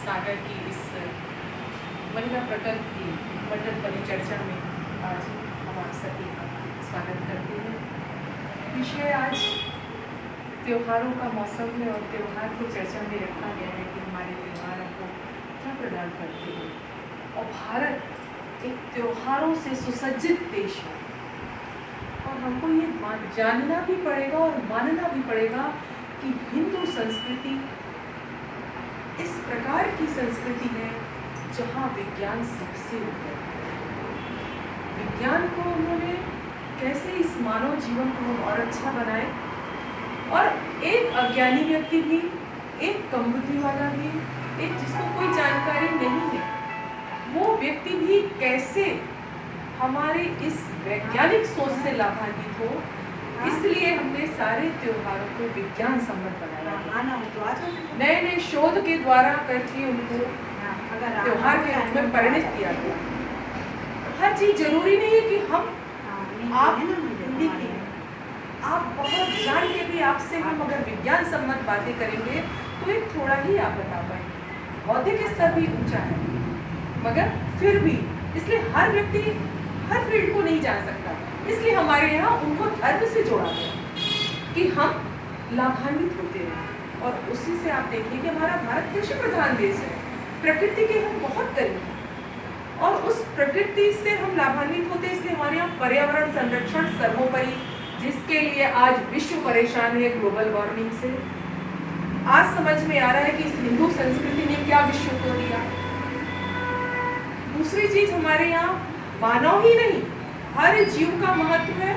सागर की इस महिला प्रकल्प की मंडल परिचर्चा में आज हम आप सभी का स्वागत करते हैं। विषय आज त्योहारों का मौसम है और त्योहार को चर्चा में रखा गया है कि हमारे त्योहार हमको क्या प्रदान करते हैं। और भारत एक त्योहारों से सुसज्जित देश है और हमको ये जानना भी पड़ेगा और मानना भी पड़ेगा कि हिंदू संस्कृति इस प्रकार की संस्कृति है जहाँ विज्ञान सबसे ऊपर है। विज्ञान को उन्होंने कैसे इस मानव जीवन को और अच्छा बनाए और एक अज्ञानी व्यक्ति भी, एक कम बुद्धि वाला भी, एक जिसको कोई जानकारी नहीं है, वो व्यक्ति भी कैसे हमारे इस वैज्ञानिक सोच से लाभान्वित हो। इसलिए हमने सारे त्योहारों को विज्ञान सम्मत बनाया, नए नए शोध के द्वारा करके उनको त्योहार के रूप में परिणित किया गया। हर चीज जरूरी नहीं है कि हम आप हिंदी की आप बहुत जान के भी आपसे हम अगर विज्ञान सम्मत बातें करेंगे तो एक थोड़ा ही आप बता पाएंगे। बौद्धिक स्तर भी ऊंचा है मगर फिर भी इसलिए हर व्यक्ति हर फील्ड को नहीं जान सकता। इसलिए हमारे यहाँ उनको धर्म से जोड़ा गया कि हम लाभान्वित होते हैं। और उसी से आप देखिए कि हमारा भारत कृषि प्रधान देश है, प्रकृति के हम बहुत करीब हैं और उस प्रकृति से हम लाभान्वित होते हैं। इसलिए हमारे यहाँ पर्यावरण संरक्षण सर्वोपरि, जिसके लिए आज विश्व परेशान है ग्लोबल वार्मिंग से। आज समझ में आ रहा है कि इस हिंदू संस्कृति ने क्या विश्व को दिया। दूसरी चीज, हमारे यहाँ मानव ही नहीं हर जीव का महत्व है।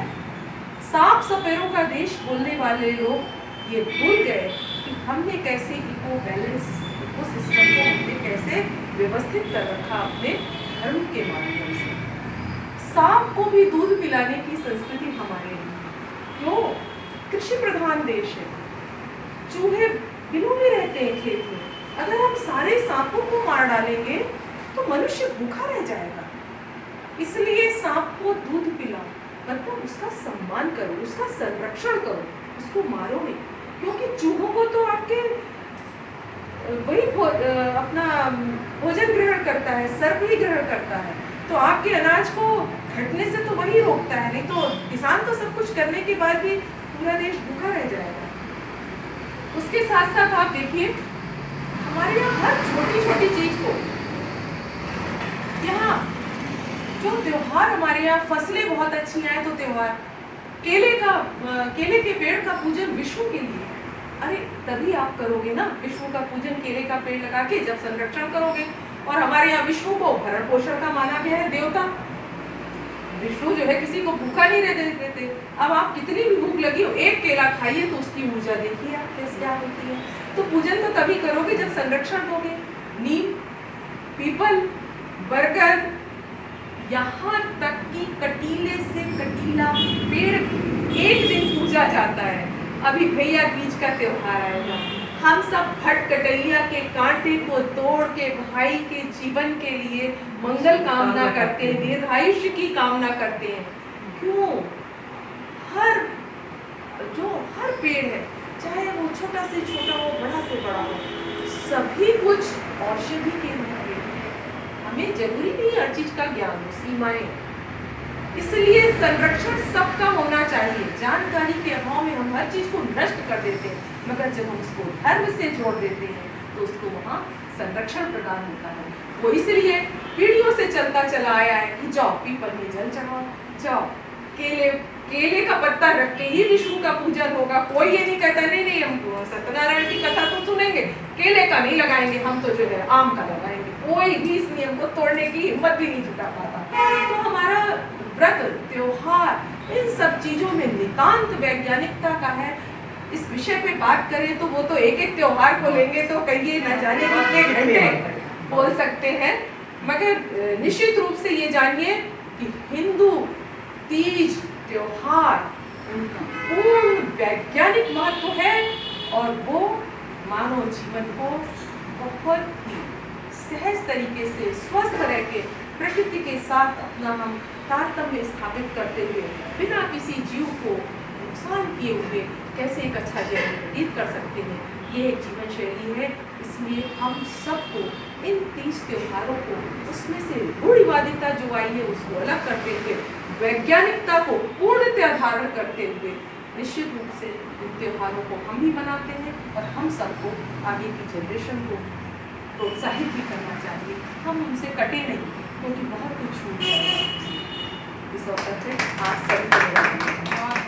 सांप सपेरों का देश बोलने वाले लोग ये भूल गए कि हमने कैसे इको बैलेंस इको सिस्टम को हमने कैसे व्यवस्थित कर रखा अपने धर्म के माध्यम से। सांप को भी दूध पिलाने की संस्कृति हमारे क्यों? कृषि प्रधान देश है, चूहे बिलों में रहते हैं खेत में। अगर हम सारे सांपों को मार डालेंगे तो मनुष्य भूखा रह जाएगा। इसलिए सांप को दूध पिलाओ, मतलब उसका सम्मान करो, उसका संरक्षण करो, उसको मारो नहीं। क्योंकि चूहों को तो आपके वही अपना भोजन ग्रहण करता है, सर्प ही ग्रहण करता है, तो आपके अनाज को घटने से तो वही रोकता है। नहीं तो किसान तो सब कुछ करने के बाद भी पूरा देश भूखा रह जाएगा। उसके साथ साथ आप देखिए हमारे यहाँ हर छोटी छोटी चीज को, यहाँ जो त्योहार हमारे यहाँ फसलें बहुत अच्छी आए तो त्योहार, केले के पेड़ का पूजन विष्णु के लिए। अरे तभी आप करोगे ना विष्णु का पूजन, केले का पेड़ लगा के जब संरक्षण करोगे। और हमारे यहाँ विष्णु को भरण पोषण का माना गया है देवता। विष्णु जो है किसी को भूखा नहीं रहने देते। अब आप कितनी भी भूख लगी हो, एक केला खाइए तो उसकी ऊर्जा देखिए आप कैसे क्या होती है। तो पूजन तो तभी करोगे जब संरक्षण होगे। नीम, पीपल, बरगद, यहाँ तक कि कटीले से कटीला पेड़ एक दिन पूजा जाता है। अभी भैया बीज का त्योहार आएगा, हम सब फट कटैया के कांटे को तोड़ के भाई के जीवन के लिए मंगल कामना करते हैं, दीर्घायुष्य की कामना करते हैं। क्यों? हर पेड़ है, चाहे वो छोटा से छोटा हो, बड़ा से बड़ा हो, सभी कुछ औषधि के रूप में। हमें जरूरी नहीं हर चीज का ज्ञान हो, सीमाएं। इसलिए संरक्षण सबका होना चाहिए। जानकारी के अभाव में हम हर चीज को नष्ट कर देते हैं, मगर जब हम उसको धर्म से जोड़ देते हैं तो उसको वहाँ संरक्षण प्रदान होता है। वो इसलिए पीढ़ियों से चलता चला आया है कि जाओ पीपल में जल चढ़ाओ, जाओ केले का पत्ता रख के ही विष्णु का पूजन होगा। कोई ये नहीं कहता नहीं हम सत्यनारायण की कथा तो सुनेंगे, केले का नहीं लगाएंगे, हम तो जो है आम का लगाएंगे। कोई भी इस नियम को तोड़ने की हिम्मत भी नहीं जुटा पाता। तो हमारा व्रत, त्योहार, इन सब चीजों में नितांत वैज्ञानिकता का है। इस विषय पे बात करें तो वो तो एक एक त्योहार को लेंगे तो कहिए न जाने कितने घंटे बोल सकते हैं। मगर निश्चित रूप से ये जानिए कि हिंदू तीज त्योहार उनका पूर्ण वैज्ञानिक महत्व है और वो मानव जीवन को बहुत ही सहज तरीके से स्वस्थ रह के प्रकृति के साथ अपना हम तारतम्य स्थापित करते हुए बिना किसी जीव को नुकसान किए हुए कैसे एक अच्छा जीवन व्यतीत कर सकते हैं। ये एक जीवन शैली है। इसलिए हम सबको इन 30 त्योहारों को उसमें से रूढ़िवादिता जो आई है उसको अलग करते हुए वैज्ञानिकता को पूर्णतः धारण करते हुए निश्चित रूप से इन त्योहारों को हम भी मनाते हैं और हम सबको आगे की जनरेशन को प्रोत्साहित भी करना चाहिए। हम उनसे कटे नहीं क्योंकि बहुत कुछ छूट जाएगा। इस अवसर पे आप सभी को